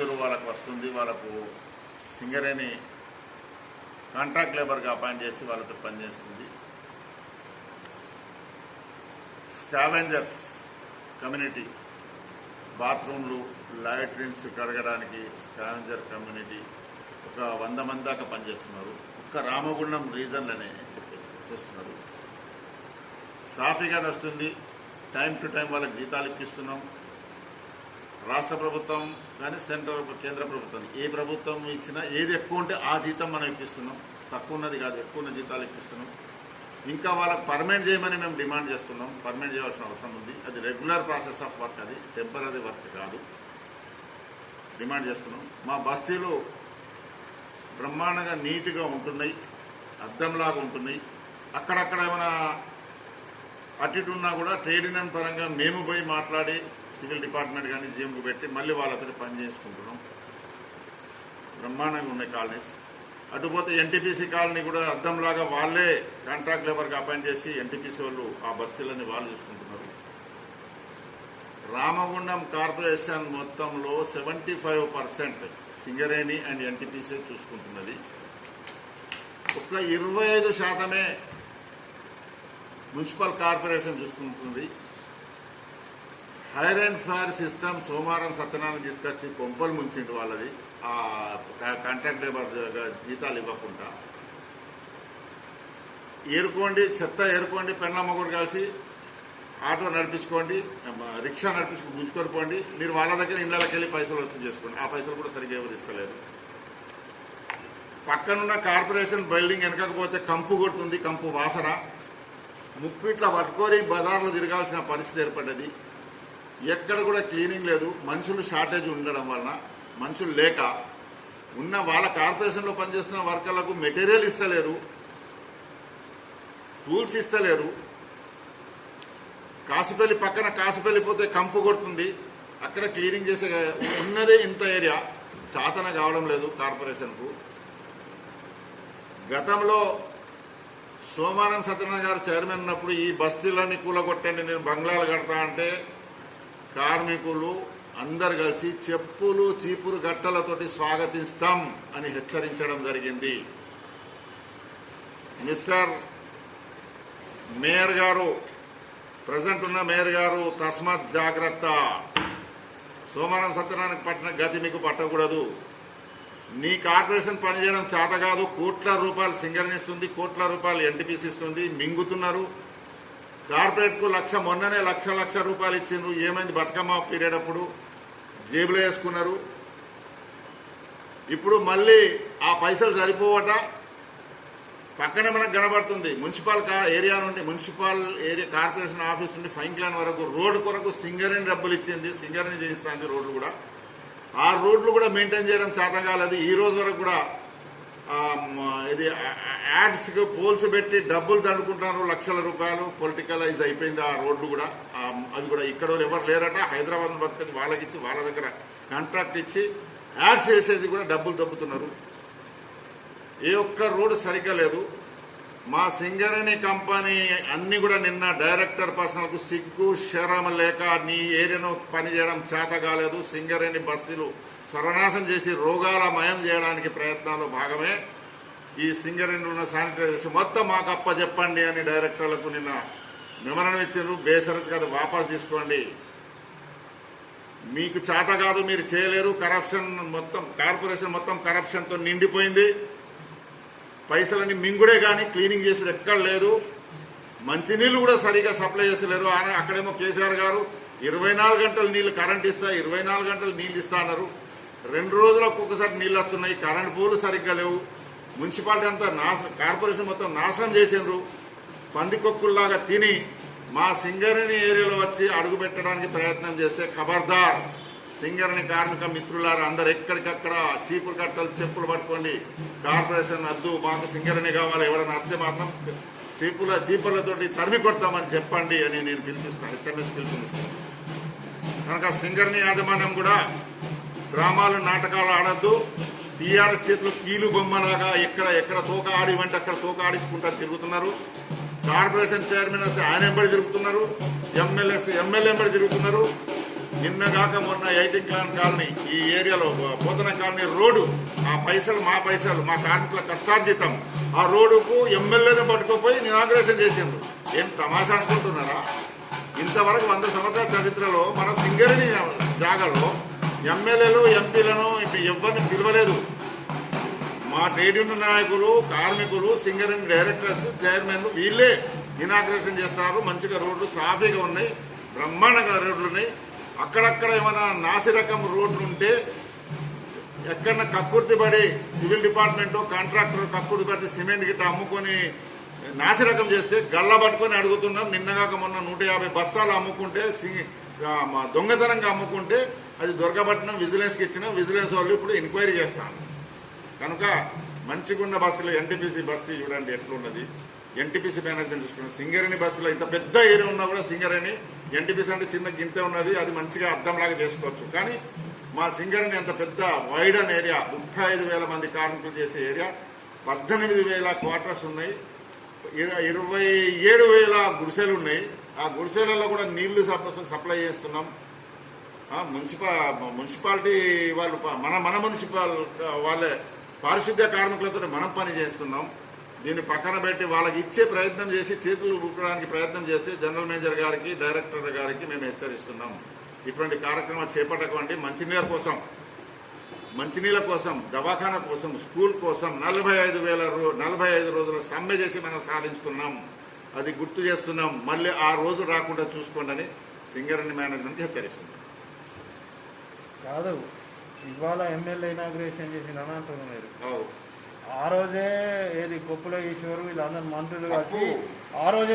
గుంటూరు వాళ్ళకు వస్తుంది. వాళ్ళకు సింగరేణి కాంట్రాక్ట్ లేబర్గా అపాయింట్ చేసి వాళ్ళతో పనిచేస్తుంది. స్కావెంజర్స్ కమ్యూనిటీ బాత్రూమ్లు లాట్రిన్స్ కడగడానికి స్కావెంజర్ కమ్యూనిటీ ఒక 100 మంది దాకా పనిచేస్తున్నారు. ఒక్క రామగుండం రీజన్లోనే చేస్తున్నారు. సాఫీగా నడుస్తుంది. టైం టు టైం వాళ్ళకి జీతాలు ఇప్పిస్తున్నాం. రాష్ట్ర ప్రభుత్వం కానీ కేంద్ర ప్రభుత్వం ఏ ప్రభుత్వం ఇచ్చినా ఏది ఎక్కువ ఉంటే ఆ జీతం మనం ఇప్పిస్తున్నాం. తక్కువ ఉన్నది కాదు, ఎక్కువ ఉన్న జీతాలు ఇప్పిస్తున్నాం. ఇంకా వాళ్ళకి పర్మనెంట్ చేయమని మేము డిమాండ్ చేస్తున్నాం. పర్మనెంట్ చేయాల్సిన అవసరం ఉంది. అది రెగ్యులర్ ప్రాసెస్ ఆఫ్ వర్క్, అది టెంపరీ వర్క్ కాదు. డిమాండ్ చేస్తున్నాం. మా బస్తీలు బ్రహ్మాండంగా నీట్గా ఉంటున్నాయి, అద్దంలాగా ఉంటున్నాయి. అక్కడక్కడ ఏమైనా అటు ఇటు ఉన్నా కూడా ట్రేడ్ యూనియన్ పరంగా మేము పోయి మాట్లాడి సివిల్ డిపార్ట్మెంట్ కానీ జీఎంకు పెట్టి మళ్ళీ వాళ్ళతో పని చేసుకుంటున్నాం. బ్రహ్మాండంగా ఉన్నాయి కాలనీస్. అటుపోతే ఎన్టీపీసీ కాలనీ కూడా అద్దంలాగా వాళ్ళే కాంట్రాక్ట్ లేబర్గా అపాయింట్ చేసి ఎన్టీపీసీ వాళ్ళు ఆ బస్తీలన్నీ వాళ్ళు చూసుకుంటున్నారు. రామగుండం కార్పొరేషన్ మొత్తంలో 75% సింగరేణి అండ్ ఎన్టీపీసీ చూసుకుంటున్నది. ఒక్క 25% మున్సిపల్ కార్పొరేషన్ చూసుకుంటుంది. హైర్ అండ్ ఫైర్ సిస్టమ్ సోమవారం సత్యనారాయణ తీసుకొచ్చి కొంపలు ముంచిండు వాళ్ళది. ఆ కాంట్రాక్ట్ లేబర్ జీతాలు ఇవ్వకుండా ఏరుకోండి, చెత్త ఏరుకోండి, పెన్నమ్మగురు కలిసి ఆటో నడిపించుకోండి, రిక్షా గుంజుకొని పోండి, మీరు వాళ్ళ దగ్గర ఇళ్ళకి వెళ్ళి పైసలు వచ్చి చేసుకోండి. ఆ పైసలు కూడా సరిగ్గా ఎవరు ఇస్తలేరు. పక్కనున్న కార్పొరేషన్ బిల్డింగ్ వెనకపోతే కంపు కొడుతుంది, కంపు వాసన. ముప్పిట్ల పట్టుకొని బజార్లో తిరగాల్సిన పరిస్థితి ఏర్పడ్డది. ఎక్కడ కూడా క్లీనింగ్ లేదు. మనుషులు షార్టేజ్ ఉండడం వలన, మనుషులు లేక ఉన్న వాళ్ళ కార్పొరేషన్లో పనిచేస్తున్న వర్కర్లకు మెటీరియల్ ఇస్తలేరు, టూల్స్ ఇస్తలేరు. కాసిపల్లి పక్కన కాసిపల్లి పోతే కంపు కొడుతుంది, అక్కడ క్లీనింగ్ చేసే ఉన్నదే ఇంత ఏరియా చాతన కావడం లేదు కార్పొరేషన్కు. గతంలో సోమారం సత్యనారాయణ గారు చైర్మన్ ఉన్నప్పుడు ఈ బస్తీలన్నీ కూలగొట్టండి, నేను బంగ్లాలు కడతా అంటే కార్మికులు అందరు కలిసి చెప్పులు చీపురు గట్టలతోటి స్వాగతిస్తాం అని హెచ్చరించడం జరిగింది. మిస్టర్ మేయర్ గారు, ప్రజెంట్ ఉన్న మేయర్ గారు, తస్మాత్ జాగ్రత్త. సోమవారం సత్యనారాయణ పట్టిన గతి మీకు పట్టకూడదు. నీ కార్పొరేషన్ పనిచేయడం చేత కాదు. కోట్ల రూపాయలు సింగరేణి ఇస్తుంది, కోట్ల రూపాయలు ఎన్టీపీసీ ఇస్తుంది, మింగుతున్నారు. కార్పొరేట్కు మొన్ననే లక్ష రూపాయలు ఇచ్చిండ్రు. ఏమైంది? బతుకమ్మ పీరియడ్ అప్పుడు జేబులో వేసుకున్నారు. ఇప్పుడు మళ్ళీ ఆ పైసలు సరిపోవట. పక్కనే మనకు కనబడుతుంది మున్సిపల్ ఏరియా నుండి, మున్సిపల్ ఏరియా కార్పొరేషన్ ఆఫీస్ నుండి ఫైన్ క్లాన్ వరకు రోడ్డు కొరకు సింగరేణి డబ్బులు ఇచ్చింది. సింగరేణి చేయిస్తుంది రోడ్లు కూడా. ఆ రోడ్లు కూడా మెయింటైన్ చేయడం చేత కాలేదు. ఈ రోజు వరకు కూడా ఇది యాడ్స్ కు పోల్స్ పెట్టి డబ్బులు దండుకుంటున్నారు, లక్షల రూపాయలు. పొలిటికలైజ్ అయిపోయింది ఆ రోడ్లు కూడా. అది కూడా ఇక్కడ ఎవరు లేరట. హైదరాబాద్ బతుకుని వాళ్ళకి ఇచ్చి వాళ్ళ దగ్గర కాంట్రాక్ట్ ఇచ్చి యాడ్స్ వేసేది కూడా డబ్బులు దబ్బుతున్నారు. ఏ ఒక్క రోడ్డు సరిగ్గా లేదు. మా సింగరేణి కంపెనీ అన్ని కూడా నిన్న డైరెక్టర్ పర్సనల్ కు సిగ్గు శరమ లేక నీ ఏరియాను పనిచేయడం చేత కాలేదు. సింగరేణి బస్తీలు సర్వనాశం చేసి రోగాల మయం చేయడానికి ప్రయత్నాలు భాగమే ఈ సింగరేణిలో ఉన్న శానిటైజేషన్ మొత్తం మాకు అప్పచెప్పండి అని డైరెక్టర్లకు నిన్న మెమరణం ఇచ్చారు. బేషరత్ కాదు, వాపస్ తీసుకోండి. మీకు చేత కాదు, మీరు చేయలేరు. కరప్షన్ మొత్తం, కార్పొరేషన్ మొత్తం కరప్షన్ తో నిండిపోయింది. పైసలన్నీ మింగుడే కానీ క్లీనింగ్ చేసుడు ఎక్కడ లేదు. మంచినీళ్లు కూడా సరిగా సప్లై చేస్తలేరు. అక్కడేమో కేసీఆర్ గారు 24 గంటలు నీళ్లు కరెంట్ ఇస్తా, 24 గంటలు నీళ్లు ఇస్తా అన్నారు. 2 రోజులకు ఒక్కసారి నీళ్లు వస్తున్నాయి. కరెంట్ పోలు సరిగ్గా లేవు. మున్సిపాలిటీ అంతా కార్పొరేషన్ మొత్తం నాశనం చేసిండ్రు. పందికొక్కుల్లాగా తిని మా సింగరేణి ఏరియాలో వచ్చి అడుగు పెట్టడానికి ప్రయత్నం చేస్తే ఖబర్దార్. సింగరేణి కార్మిక మిత్రులారా, అందరు ఎక్కడికక్కడ చీపురు కట్టలు చెప్పులు పట్టుకోండి. కార్పొరేషన్ వద్దు, మాకు సింగరేణి కావాలి. ఎవరైనా వస్తే మాత్రం చీపుర్లతోటి తరిమి కొడతామని చెప్పండి అని నేను పిలిపిస్తాను, హెచ్ఎంఎస్ పిలుపునిస్తాను. కనుక సింగరేణి యాజమాన్యం కూడా డ్రామాలు నాటకాలు ఆడద్దు. టీఆర్ఎస్ చేతిలో కీలు బొమ్మలాగా ఎక్కడ తోక ఆడివంటే అక్కడ తోక ఆడించుకుంటా తిరుగుతున్నారు. కార్పొరేషన్ చైర్మన్ వస్తే ఆయన ఎంబడి తిరుగుతున్నారు, ఎమ్మెల్యే వస్తే ఎమ్మెల్యే ఎంబడి తిరుగుతున్నారు. నిన్నగాక మొన్న ఎయిటింగ్ కాలనీ ఈ ఏరియాలో పోతన కాలనీ రోడ్డు ఆ పైసలు మా కార్మికుల కష్టార్జితం ఆ రోడ్డుకు ఎమ్మెల్యేని పట్టుకుపోయి ఇనాగ్రేషన్ చేసిండ్రు. ఏం తమాషా అనుకుంటున్నారా? ఇంతవరకు 100 సంవత్సరాల చరిత్రలో మన సింగరేణి జాగాలో ఎమ్మెల్యేలు ఎంపీలను ఎవరిని పిలవలేదు. మా ట్రేడ్ యూనియన్ నాయకులు, కార్మికులు, సింగరేణి డైరెక్టర్స్, చైర్మన్లు వీళ్ళే ఇనాగ్రేషన్ చేస్తారు. మంచిగా రోడ్లు సాఫీగా ఉన్నాయి, బ్రహ్మాండంగా రోడ్లు ఉన్నాయి. అక్కడక్కడ ఏమైనా నాసిరకం రోడ్లు ఉంటే ఎక్కడన్నా కక్కుర్తి పడి సివిల్ డిపార్ట్మెంట్ కాంట్రాక్టర్ కక్కుర్తి పడి సిమెంట్ గిట్ట అమ్ముకొని నాసిరకం చేస్తే గల్లా పట్టుకొని అడుగుతున్నాం. నిన్నగాక మొన్న 150 బస్తాలు అమ్ముకుంటే దొంగతనంగా అమ్ముకుంటే అది దొరకబట్టిన విజిలెన్స్కి ఇచ్చిన విజిలెన్స్ వాళ్ళు ఇప్పుడు ఎంక్వైరీ చేస్తాను. కనుక మంచిగున్న బస్తీలో ఎన్టీపీసీ బస్తీ చూడండి ఎట్లున్నది. ఎన్టీపీసీ మేనేజ్మెంట్ చూసుకున్నాం. సింగరేణి బస్తీలో ఇంత పెద్ద ఏరియా ఉన్నా కూడా సింగరేణి ఎన్టీపీసీ అంటే చిన్న గింతే ఉన్నది, అది మంచిగా అద్దంలాగా చేసుకోవచ్చు. కానీ మా సింగరేణి అంత పెద్ద వైడ్ అన్ ఏరియా, 35,000 మంది కార్మికులు చేసే ఏరియా, 18,000 క్వార్టర్స్ ఉన్నాయి, 27,000 గుడిసెలు ఉన్నాయి. ఆ గుడిసెలలో కూడా నీళ్లు సప్లై చేస్తున్నాం. మున్సిపాలిటీ వాళ్ళు మన మున్సిపల్ వాళ్ళే పారిశుద్ధ్య కార్మికులతో మనం పని చేస్తున్నాం. దీన్ని పక్కన పెట్టి వాళ్ళకి ఇచ్చే ప్రయత్నం చేసి చేతులు ఊపడానికి ప్రయత్నం చేస్తే జనరల్ మేనేజర్ గారికి, డైరెక్టర్ గారికి మేము హెచ్చరిస్తున్నాం. ఇటువంటి కార్యక్రమాలు చేపట్టకండి. మంచినీళ్ళ కోసం, దవాఖానా కోసం, స్కూల్ కోసం 45 రోజుల సమ్మె చేసి మనం సాధించుకున్నాం. అది గుర్తు చేస్తున్నాం. మళ్ళీ ఆ రోజు రాకుండా చూసుకోండి అని సింగరేణి మేనేజ్మెంట్ హెచ్చరిస్తున్నాం. కాదు, ఇవాళ ఎమ్మెల్యే ఇనాగ్రేషన్ చేసిన అంటున్నారు. ఆ రోజే ఏది కొప్పుల ఈశ్వరు వీళ్ళందరూ మంత్రులు కలిసి ఆ రోజే